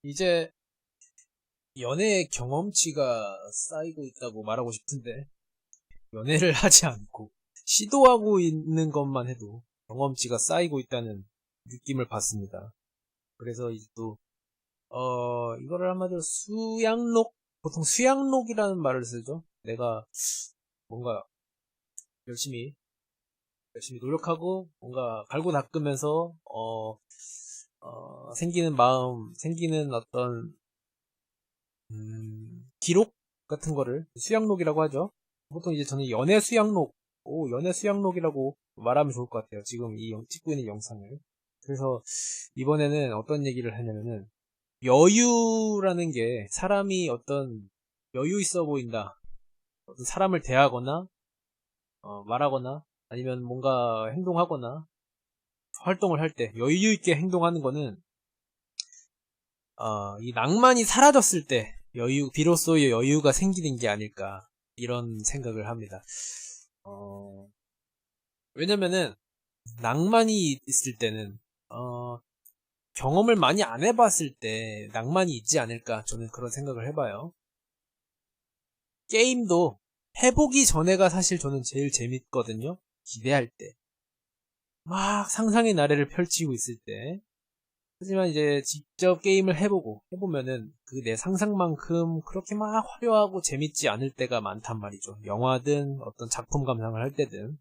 이제 연애 경험치가 쌓이고 있다고 말하고 싶은데, 연애를 하지 않고 시도하고 있는 것만 해도 경험치가 쌓이고 있다는 느낌을 받습니다. 그래서 이제 또 이거를 한마디로 수양록, 보통 수양록이라는 말을 쓰죠. 내가 뭔가 열심히 노력하고 뭔가 갈고 닦으면서 생기는 마음, 생기는 어떤 기록 같은 거를 수양록이라고 하죠. 보통 이제 저는 연애 수양록이라고 말하면 좋을 것 같아요. 지금 찍고 있는 영상을. 그래서 이번에는 어떤 얘기를 하냐면은, 여유라는 게 사람이 어떤 여유 있어 보인다. 어떤 사람을 대하거나, 말하거나, 아니면 뭔가 행동하거나, 활동을 할 때 여유 있게 행동하는 거는, 이 낭만이 사라졌을 때 비로소의 여유가 생기는 게 아닐까, 이런 생각을 합니다. 왜냐면은, 낭만이 있을 때는, 경험을 많이 안 해봤을 때 낭만이 있지 않을까, 저는 그런 생각을 해봐요. 게임도 해보기 전에가 사실 저는 제일 재밌거든요. 기대할 때. 막 상상의 나래를 펼치고 있을 때. 하지만 이제 직접 게임을 해보면은 그 내 상상만큼 그렇게 막 화려하고 재밌지 않을 때가 많단 말이죠. 영화든 어떤 작품 감상을 할 때든.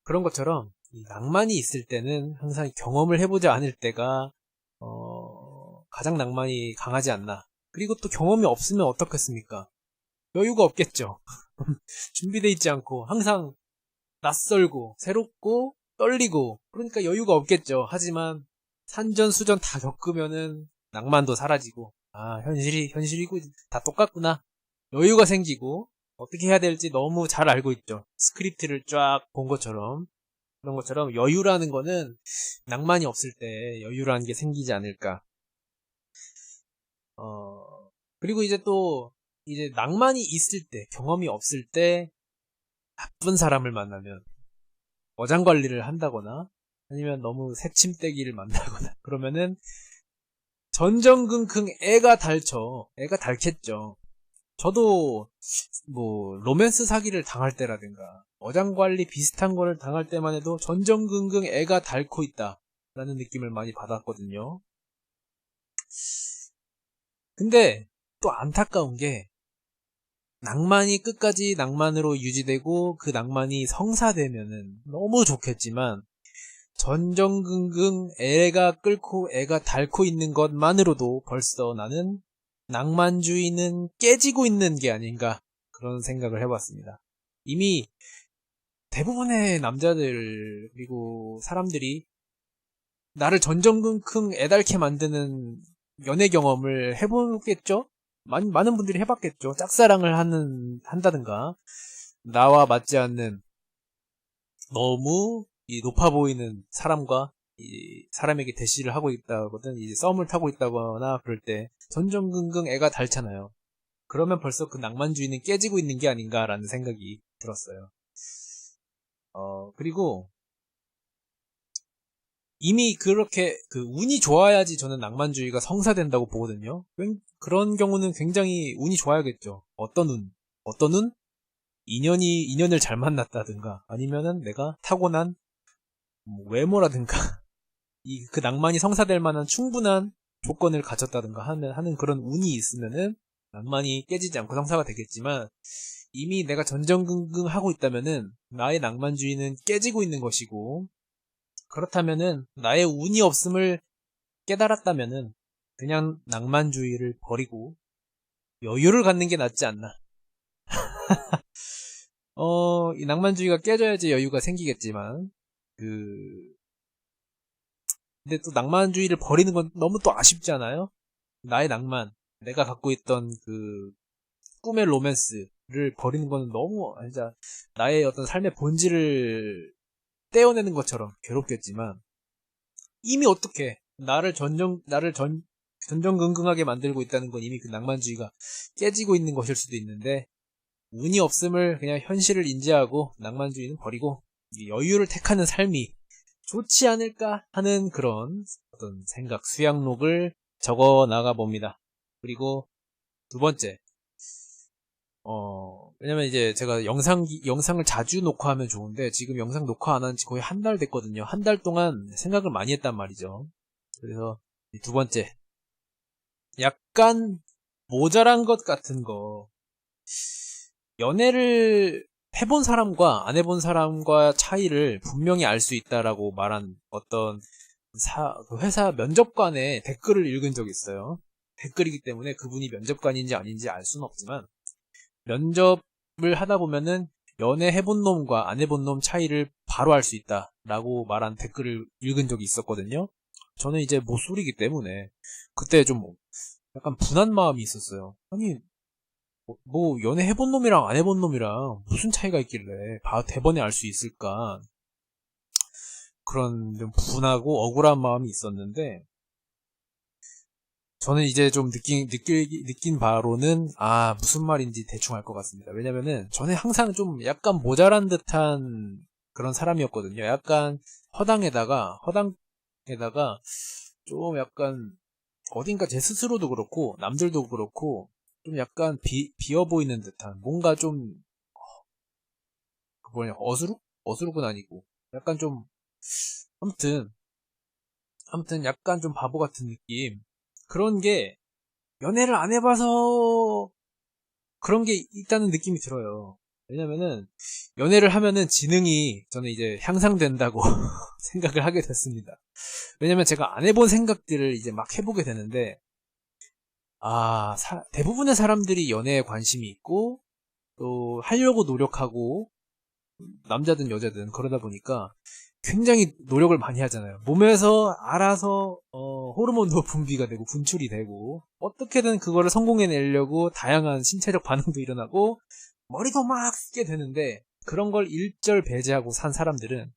그런 것처럼 이 낭만이 있을 때는 항상 경험을 해보지 않을 때가 가장 낭만이 강하지 않나. 그리고 또 경험이 없으면 어떻겠습니까? 여유가 없겠죠. 준비돼 있지 않고 항상 낯설고 새롭고 떨리고, 그러니까 여유가 없겠죠. 하지만 산전수전 다 겪으면은 낭만도 사라지고, 현실이고 다 똑같구나, 여유가 생기고, 어떻게 해야 될지 너무 잘 알고 있죠. 스크립트를 쫙 본 것처럼. 그런 것처럼 여유라는 거는 낭만이 없을 때 여유라는 게 생기지 않을까. 그리고 이제 또 이제 낭만이 있을 때, 경험이 없을 때 나쁜 사람을 만나면, 어장관리를 한다거나 아니면 너무 새침대기를 만나거나 그러면은 전전긍긍 애가 닳겠죠. 저도 뭐 로맨스 사기를 당할 때라든가 어장관리 비슷한 거를 당할 때만 해도 전전긍긍 애가 닳고 있다 라는 느낌을 많이 받았거든요. 근데 또 안타까운 게, 낭만이 끝까지 낭만으로 유지되고 그 낭만이 성사되면은 너무 좋겠지만, 전전긍긍 애가 닳고 있는 것만으로도 벌써 나는 낭만주의는 깨지고 있는 게 아닌가, 그런 생각을 해봤습니다. 이미 대부분의 남자들, 그리고 사람들이 나를 전전긍긍 애닳게 만드는 연애 경험을 해보겠죠? 많은 분들이 해봤겠죠. 짝사랑을 한다든가, 나와 맞지 않는 너무 높아 보이는 사람과 이 사람에게 대시를 하고 있다거든, 이제 썸을 타고 있다거나 그럴 때 전전긍긍 애가 닳잖아요. 그러면 벌써 그 낭만주의는 깨지고 있는 게 아닌가라는 생각이 들었어요. 그리고 이미 그렇게 그 운이 좋아야지 저는 낭만주의가 성사된다고 보거든요. 그런 경우는 굉장히 운이 좋아야겠죠. 어떤 운? 인연을 잘 만났다든가, 아니면은 내가 타고난 뭐 외모라든가, 그 낭만이 성사될 만한 충분한 조건을 갖췄다든가 하는 그런 운이 있으면은 낭만이 깨지지 않고 성사가 되겠지만, 이미 내가 전전긍긍 하고 있다면은 나의 낭만주의는 깨지고 있는 것이고, 그렇다면은 나의 운이 없음을 깨달았다면은 그냥 낭만주의를 버리고 여유를 갖는 게 낫지 않나. 이 낭만주의가 깨져야지 여유가 생기겠지만, 그 근데 또 낭만주의를 버리는 건 너무 또 아쉽지 않아요? 나의 낭만, 내가 갖고 있던 그 꿈의 로맨스를 버리는 거는 너무, 진짜 나의 어떤 삶의 본질을 떼어내는 것처럼 괴롭겠지만, 이미 어떻게 나를 전전긍긍하게 만들고 있다는 건 이미 그 낭만주의가 깨지고 있는 것일 수도 있는데, 운이 없음을 그냥 현실을 인지하고 낭만주의는 버리고 여유를 택하는 삶이 좋지 않을까 하는 그런 어떤 생각, 수양록을 적어 나가 봅니다. 그리고 두 번째, 왜냐면 이제 제가 영상을 자주 녹화하면 좋은데, 지금 영상 녹화 안 한 지 거의 한 달 됐거든요. 한 달 동안 생각을 많이 했단 말이죠. 그래서 두 번째, 약간 모자란 것 같은 거, 연애를 해본 사람과 안 해본 사람과 차이를 분명히 알 수 있다라고 말한 어떤 그 회사 면접관의 댓글을 읽은 적이 있어요. 댓글이기 때문에 그분이 면접관인지 아닌지 알 수는 없지만, 면접을 하다 보면은 연애 해본 놈과 안 해본 놈 차이를 바로 알 수 있다라고 말한 댓글을 읽은 적이 있었거든요. 저는 이제 모쏠이기 때문에 그때 좀 약간 분한 마음이 있었어요. 아니, 뭐 연애 해본 놈이랑 안 해본 놈이랑 무슨 차이가 있길래 대번에 알 수 있을까, 그런 좀 분하고 억울한 마음이 있었는데, 저는 이제 좀 느낀 바로는, 무슨 말인지 대충 알 것 같습니다. 왜냐면은 저는 항상 좀 약간 모자란 듯한 그런 사람이었거든요. 약간 허당에다가 좀 약간 어딘가 제 스스로도 그렇고 남들도 그렇고 좀 약간 비어 보이는 듯한, 뭔가 좀 어수룩은 아니고 약간 좀, 아무튼 약간 좀 바보 같은 느낌, 그런 게 연애를 안 해봐서 그런 게 있다는 느낌이 들어요. 왜냐면은 연애를 하면은 지능이 저는 이제 향상된다고 생각을 하게 됐습니다. 왜냐면 제가 안 해본 생각들을 이제 막 해보게 되는데, 대부분의 사람들이 연애에 관심이 있고 또 하려고 노력하고, 남자든 여자든 그러다 보니까 굉장히 노력을 많이 하잖아요. 몸에서 알아서 호르몬도 분비가 되고 분출이 되고, 어떻게든 그거를 성공해내려고 다양한 신체적 반응도 일어나고 머리도 막 쓰게 되는데, 그런 걸 일절 배제하고 산 사람들은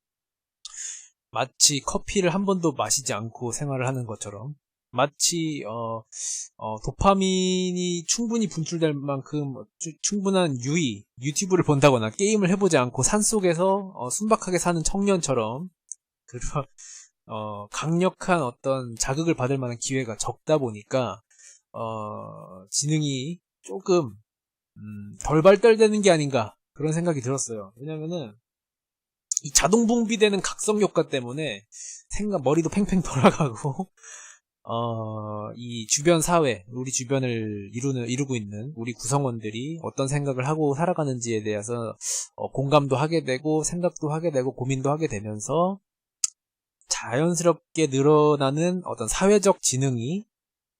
마치 커피를 한 번도 마시지 않고 생활을 하는 것처럼, 마치 도파민이 충분히 분출될 만큼 충분한 유튜브를 본다거나 게임을 해보지 않고 산속에서 순박하게 사는 청년처럼, 그런 강력한 어떤 자극을 받을 만한 기회가 적다 보니까 지능이 조금 덜 발달되는 게 아닌가, 그런 생각이 들었어요. 왜냐면은 이 자동 분비되는 각성 효과 때문에 머리도 팽팽 돌아가고, 이 주변 사회, 우리 주변을 이루고 있는 우리 구성원들이 어떤 생각을 하고 살아가는지에 대해서 공감도 하게 되고 생각도 하게 되고 고민도 하게 되면서 자연스럽게 늘어나는 어떤 사회적 지능이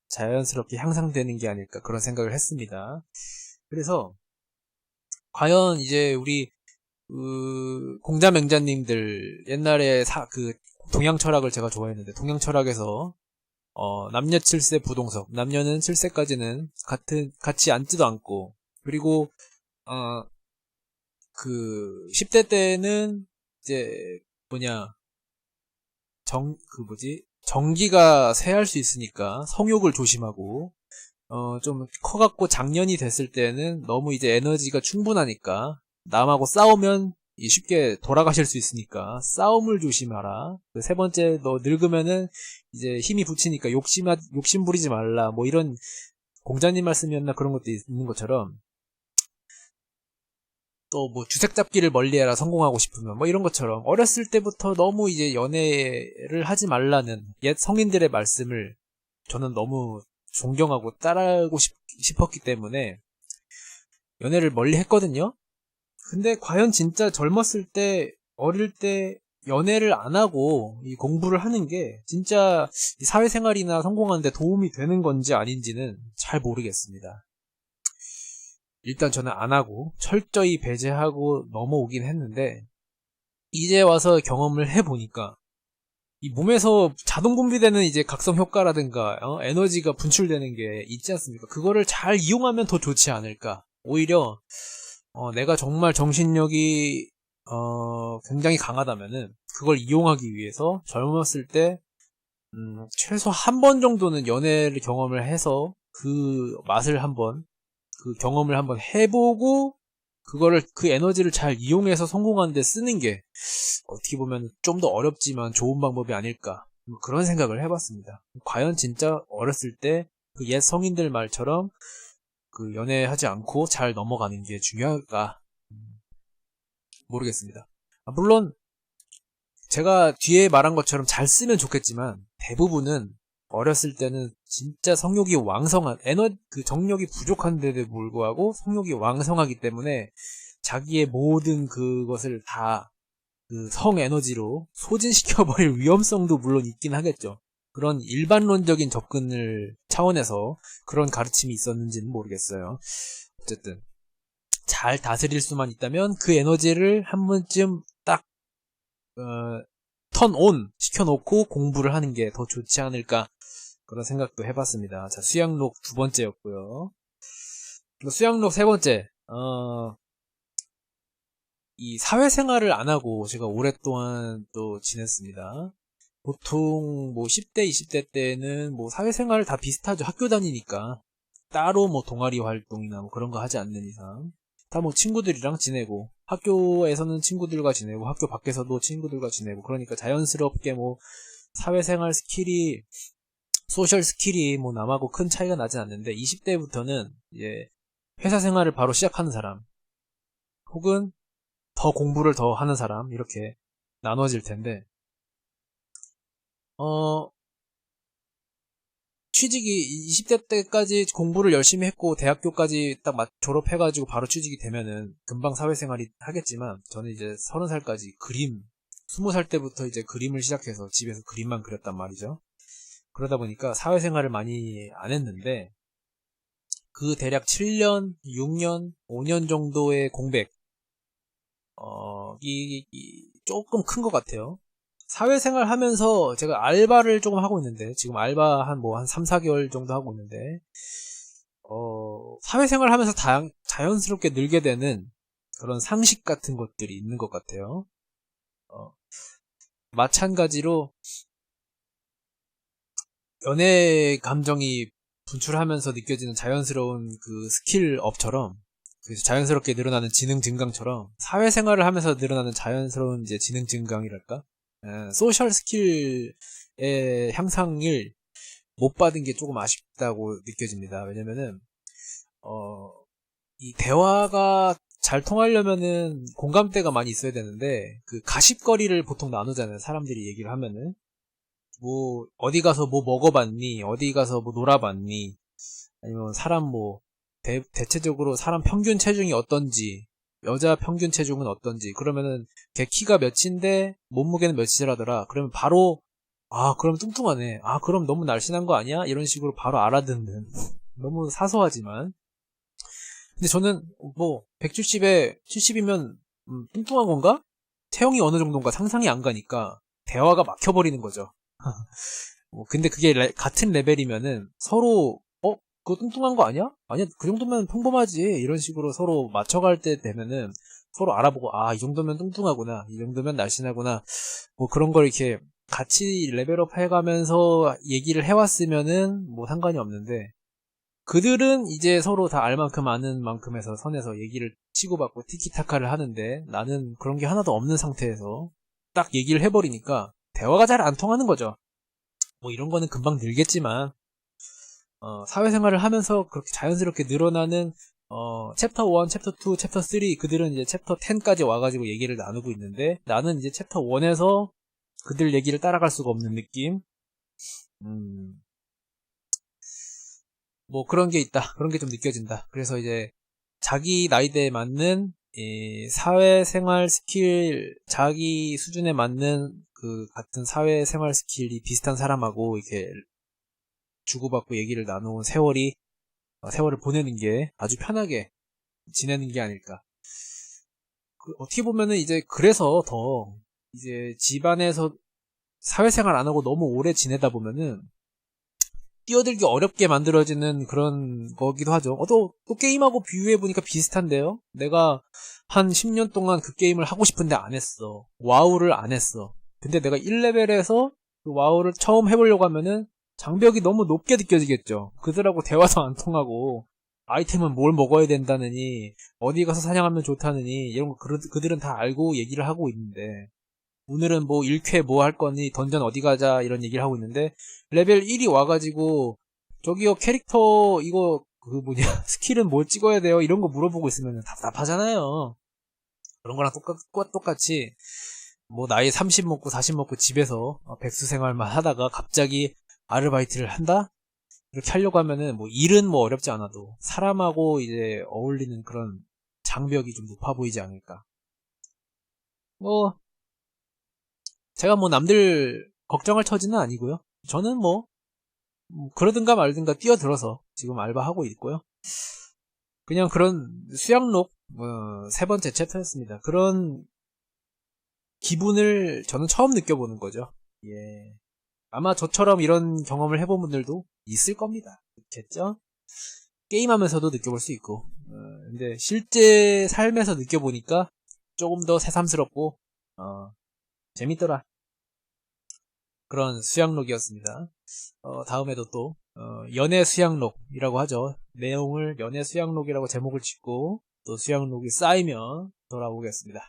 자연스럽게 향상되는 게 아닐까, 그런 생각을 했습니다. 그래서 과연 이제 우리 공자맹자님들 옛날에 그 동양 철학을 제가 좋아했는데, 동양 철학에서 남녀 7세 부동석, 남녀는 7세까지는 같이 앉지도 않고, 그리고 그 10대 때는 이제 정기가 쇠할 수 있으니까 성욕을 조심하고, 좀 커갖고 장년이 됐을 때는 너무 이제 에너지가 충분하니까 남하고 싸우면 쉽게 돌아가실 수 있으니까 싸움을 조심하라. 세 번째, 너 늙으면은 이제 힘이 붙이니까 욕심 부리지 말라. 뭐 이런 공자님 말씀이었나, 그런 것도 있는 것처럼, 또 뭐 주색 잡기를 멀리해라, 성공하고 싶으면, 뭐 이런 것처럼 어렸을 때부터 너무 이제 연애를 하지 말라는 옛 성인들의 말씀을 저는 너무 존경하고 따라하고 싶었기 때문에 연애를 멀리 했거든요. 근데 과연 진짜 젊었을 때, 어릴 때 연애를 안 하고 이 공부를 하는 게 진짜 사회생활이나 성공하는데 도움이 되는 건지 아닌지는 잘 모르겠습니다. 일단 저는 안 하고 철저히 배제하고 넘어오긴 했는데, 이제 와서 경험을 해보니까 이 몸에서 자동 분비되는 이제 각성 효과라든가 에너지가 분출되는 게 있지 않습니까? 그거를 잘 이용하면 더 좋지 않을까. 오히려 내가 정말 정신력이 굉장히 강하다면은 그걸 이용하기 위해서 젊었을 때 최소 한 번 정도는 연애를 경험을 해서 그 맛을 한번, 그 경험을 한번 해보고 그 에너지를 잘 이용해서 성공하는 데 쓰는 게 어떻게 보면 좀 더 어렵지만 좋은 방법이 아닐까, 뭐 그런 생각을 해봤습니다. 과연 진짜 어렸을 때 그 옛 성인들 말처럼 그 연애하지 않고 잘 넘어가는 게 중요할까? 모르겠습니다. 물론 제가 뒤에 말한 것처럼 잘 쓰면 좋겠지만 대부분은 어렸을 때는 진짜 성욕이 왕성한 그 정력이 부족한데도 불구하고 성욕이 왕성하기 때문에 자기의 모든 그것을 다 그 성에너지로 소진시켜버릴 위험성도 물론 있긴 하겠죠. 그런 일반론적인 접근을 차원에서 그런 가르침이 있었는지는 모르겠어요. 어쨌든 잘 다스릴 수만 있다면 그 에너지를 한 번쯤 딱 턴온 시켜놓고 공부를 하는 게 더 좋지 않을까 그런 생각도 해봤습니다. 자, 수양록 두 번째였고요. 수양록 세 번째. 이 사회생활을 안 하고 제가 오랫동안 또 지냈습니다. 보통 뭐 10대, 20대 때는 뭐 사회생활 다 비슷하죠. 학교 다니니까. 따로 뭐 동아리 활동이나 뭐 그런 거 하지 않는 이상. 다 뭐 친구들이랑 지내고, 학교에서는 친구들과 지내고, 학교 밖에서도 친구들과 지내고, 그러니까 자연스럽게 뭐 사회생활 스킬이, 소셜 스킬이 뭐 남하고 큰 차이가 나진 않는데, 20대부터는 이제 회사 생활을 바로 시작하는 사람, 혹은 더 공부를 더 하는 사람, 이렇게 나눠질 텐데, 취직이 20대 때까지 공부를 열심히 했고 대학교까지 딱 졸업해가지고 바로 취직이 되면은 금방 사회생활이 하겠지만 저는 이제 30살까지 20살 때부터 이제 그림을 시작해서 집에서 그림만 그렸단 말이죠. 그러다 보니까 사회생활을 많이 안 했는데 그 대략 7년, 6년, 5년 정도의 공백 조금 큰 것 같아요. 사회생활 하면서 제가 알바를 조금 하고 있는데 지금 알바 한 3, 4개월 정도 하고 있는데 사회생활 하면서 자연스럽게 늘게 되는 그런 상식 같은 것들이 있는 것 같아요. 마찬가지로 연애 감정이 분출하면서 느껴지는 자연스러운 그 스킬업처럼 그래서 자연스럽게 늘어나는 지능 증강처럼 사회생활을 하면서 늘어나는 자연스러운 이제 지능 증강이랄까? 소셜 스킬의 향상을 못 받은 게 조금 아쉽다고 느껴집니다. 왜냐면은 이 대화가 잘 통하려면은 공감대가 많이 있어야 되는데 그 가십거리를 보통 나누잖아요. 사람들이 얘기를 하면은 뭐 어디 가서 뭐 먹어봤니? 어디 가서 뭐 놀아봤니? 아니면 사람 뭐 대체적으로 사람 평균 체중이 어떤지 여자 평균 체중은 어떤지 그러면은 걔 키가 몇인데 몸무게는 몇이라더라 그러면 바로 그럼 뚱뚱하네 그럼 너무 날씬한 거 아니야? 이런 식으로 바로 알아듣는 너무 사소하지만 근데 저는 뭐 170에 70이면 뚱뚱한 건가? 체형이 어느 정도인가 상상이 안 가니까 대화가 막혀버리는 거죠. 근데 그게 같은 레벨이면은 서로 그거 뚱뚱한 거 아니야? 아니야, 그 정도면 평범하지. 이런 식으로 서로 맞춰갈 때 되면은 서로 알아보고, 이 정도면 뚱뚱하구나. 이 정도면 날씬하구나. 뭐 그런 걸 이렇게 같이 레벨업 해가면서 얘기를 해왔으면은 뭐 상관이 없는데, 그들은 이제 서로 다 알 만큼 아는 만큼에서 선에서 얘기를 치고받고 티키타카를 하는데, 나는 그런 게 하나도 없는 상태에서 딱 얘기를 해버리니까 대화가 잘 안 통하는 거죠. 뭐 이런 거는 금방 늘겠지만, 사회생활을 하면서 그렇게 자연스럽게 늘어나는 챕터 1, 챕터 2, 챕터 3 그들은 이제 챕터 10까지 와가지고 얘기를 나누고 있는데 나는 이제 챕터 1에서 그들 얘기를 따라갈 수가 없는 느낌. 뭐 그런 게 있다. 그런 게 좀 느껴진다. 그래서 이제 자기 나이대에 맞는 이 사회생활 스킬, 자기 수준에 맞는 그 같은 사회생활 스킬이 비슷한 사람하고 이렇게 주고받고 얘기를 나누는 세월을 보내는 게 아주 편하게 지내는 게 아닐까. 어떻게 보면은 이제 그래서 더 이제 집안에서 사회생활 안 하고 너무 오래 지내다 보면은 뛰어들기 어렵게 만들어지는 그런 거기도 하죠. 또 게임하고 비유해보니까 비슷한데요? 내가 한 10년 동안 그 게임을 하고 싶은데 안 했어. 와우를 안 했어. 근데 내가 1레벨에서 그 와우를 처음 해보려고 하면은 장벽이 너무 높게 느껴지겠죠. 그들하고 대화도 안 통하고 아이템은 뭘 먹어야 된다느니 어디 가서 사냥하면 좋다느니 이런 거 그들은 다 알고 얘기를 하고 있는데 오늘은 뭐 1쾌 뭐 할 거니, 던전 어디 가자, 이런 얘기를 하고 있는데, 레벨 1이 와가지고, 저기요, 캐릭터, 이거, 그 뭐냐, 스킬은 뭘 찍어야 돼요? 이런 거 물어보고 있으면 답답하잖아요. 그런 거랑 똑같이, 뭐, 나이 30 먹고 40 먹고 집에서 백수 생활만 하다가 갑자기 아르바이트를 한다? 이렇게 하려고 하면은, 뭐, 일은 뭐 어렵지 않아도, 사람하고 이제 어울리는 그런 장벽이 좀 높아 보이지 않을까. 뭐, 제가 뭐 남들 걱정할 처지는 아니고요. 저는 뭐 그러든가 말든가 뛰어들어서 지금 알바하고 있고요. 그냥 그런 수양록 세 번째 챕터였습니다. 그런 기분을 저는 처음 느껴보는 거죠. 예. 아마 저처럼 이런 경험을 해본 분들도 있을 겁니다. 그렇겠죠? 게임하면서도 느껴볼 수 있고. 근데 실제 삶에서 느껴보니까 조금 더 새삼스럽고 재밌더라. 그런 수양록이었습니다. 다음에도 또 연애 수양록이라고 하죠. 내용을 연애 수양록이라고 제목을 짓고 또 수양록이 쌓이면 돌아오겠습니다.